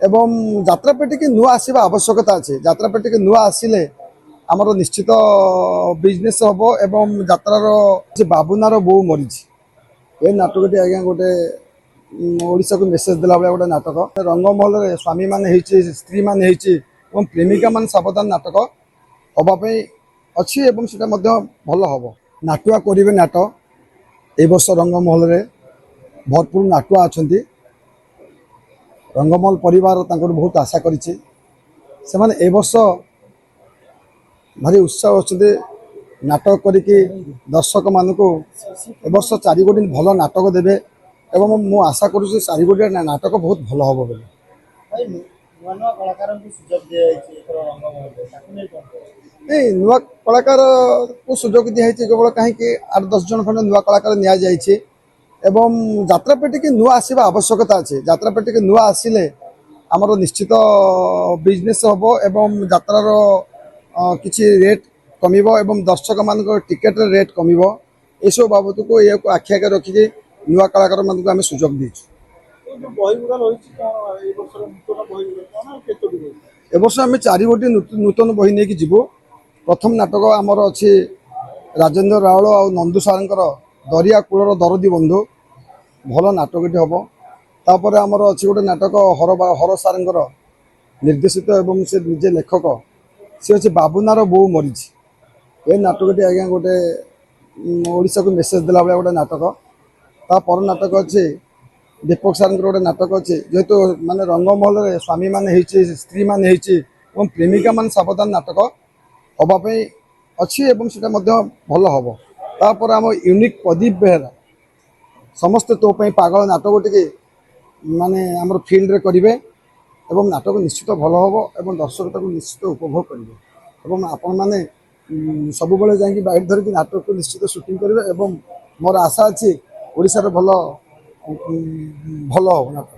এবং যাত্রাপার্टी কি নুয়া আসবা আবশ্যকতা আছে। যাত্রাপার্টি কি নুয়া আসলে আমার নিশ্চিত বিজনেস হব এবং যাত্রার যে বাবুনার বউ মরিছি এই নাটকটি আজ্ঞা গোটে ওড়িশাକୁ মেসেজ দেলা ভাবে গোটে নাটক। ରଙ୍ଗମହଲରେ ସ୍ୱାମୀ ମାନେ ହେଇଛି, ସ୍ତ୍ରୀ ମାନେ ହେଇଛି ଏବଂ ପ୍ରେମିକା ମାନେ ସାବଧାନ ନାଟକ ହବା ପାଇଁ ଅଛି ଏବଂ ସେଟା ମଧ୍ୟ ଭଲ ହବ। ନାଟୁଆ କରିବେ ନାଟ এই ବର୍ଷ ରଙ୍ଗମହଲରେ ଭରପୁର ନାଟୁଆ ଅଛନ୍ତି। ରଙ୍ଗମହଲ ପରିବାର ତାଙ୍କଠୁ ବହୁତ ଆଶା କରିଛି। ସେମାନେ ଏ ବର୍ଷ ଭାରି ଉତ୍ସାହ ଅଛନ୍ତି ନାଟକ କରିକି ଦର୍ଶକ ମାନଙ୍କୁ ଏ ବର୍ଷ 4 ଦିନ ଭଲ ନାଟକ ଦେବେ ଏବଂ ମୁଁ ଆଶା କରୁଛି 4 ଗୋଟି ନାଟକ ବହୁତ ଭଲ ହବ ବୋଲି। এই ନୂଆ କଳାକାରକୁ ସୁଯୋଗ ଦିଆହେଇଛି କେବଳ କାହିଁକି 8-10 ଜଣ ଖଣ୍ଡେ ନୂଆ କଳାକାର ନିଆଯାଇଛି ଏବଂ ଯାତ୍ରାପାର୍ଟି କି ନୂଆ ଆସିବା ଆବଶ୍ୟକତା ଅଛି। ଯାତ୍ରାପାର୍ଟି କି ନୂଆ ଆସିଲେ ଆମର ନିଶ୍ଚିତ ବିଜନେସ୍ ହବ ଏବଂ ଯାତ୍ରାର କିଛି ରେଟ୍ କମିବ ଏବଂ ଦର୍ଶକମାନଙ୍କ ଟିକେଟର ରେଟ୍ କମିବ। ଏସବୁ ବାବଦକୁ ଏହାକୁ ଆଖି ଆଗରେ ରଖିକି ନୂଆ କଳାକାରମାନଙ୍କୁ ଆମେ ସୁଯୋଗ ଦେଇଛୁ। ଏ ବର୍ଷ ଆମେ 4 ଗୋଟି ନୂତନ ବହି ନେଇକି ଯିବୁ। ପ୍ରଥମ ନାଟକ ଆମର ଅଛି ରାଜେନ୍ଦ୍ର ରାଉଳ ଆଉ ନନ୍ଦୁ ସାରଙ୍କର ଦରିଆ କୂଳର ଦରଦୀ ବନ୍ଧୁ, ଭଲ ନାଟକଟି ହବ। ତାପରେ ଆମର ଅଛି ଗୋଟେ ନାଟକ ହର ସାରଙ୍କର ନିର୍ଦ୍ଦେଶିତ ଏବଂ ସେ ନିଜେ ଲେଖକ, ସେ ଅଛି ବାବୁନାର ବୋଉ ମରିଛି। ଏ ନାଟକଟି ଆଜ୍ଞା ଗୋଟେ ଓଡ଼ିଶାକୁ ମେସେଜ ଦେଲା ଭଳିଆ ଗୋଟେ ନାଟକ। ତାପର ନାଟକ ଅଛି ଦୀପକ ସାରଙ୍କର ଗୋଟେ ନାଟକ ଅଛି, ଯେହେତୁ ମାନେ ରଙ୍ଗମହଲରେ ସ୍ୱାମୀ ମାନେ ହେଇଛି, ସ୍ତ୍ରୀ ମାନେ ହେଇଛି ଏବଂ ପ୍ରେମିକା ମାନେ ସାବଧାନ ନାଟକ ହବା ପାଇଁ ଅଛି ଏବଂ ସେଟା ମଧ୍ୟ ଭଲ ହବ। ତାପରେ ଆମ ୟୁନିକ୍ ପ୍ରଦୀପ ବେହେରା ସମସ୍ତେ ତୋ ପାଇଁ ପାଗଳ ନାଟକ ଟିକେ ମାନେ ଆମର ଫିଲ୍ଡରେ କରିବେ ଏବଂ ନାଟକ ନିଶ୍ଚିତ ଭଲ ହବ ଏବଂ ଦର୍ଶକ ତାକୁ ନିଶ୍ଚିତ ଉପଭୋଗ କରିବେ ଏବଂ ଆପଣମାନେ ସବୁବେଳେ ଯାଇକି ବାଇକ୍ ଧରିକି ନାଟକକୁ ନିଶ୍ଚିତ ସୁଟିଂ କରିବେ ଏବଂ ମୋର ଆଶା ଅଛି ଓଡ଼ିଶାରେ ଭଲ ହବ ନାଟକ।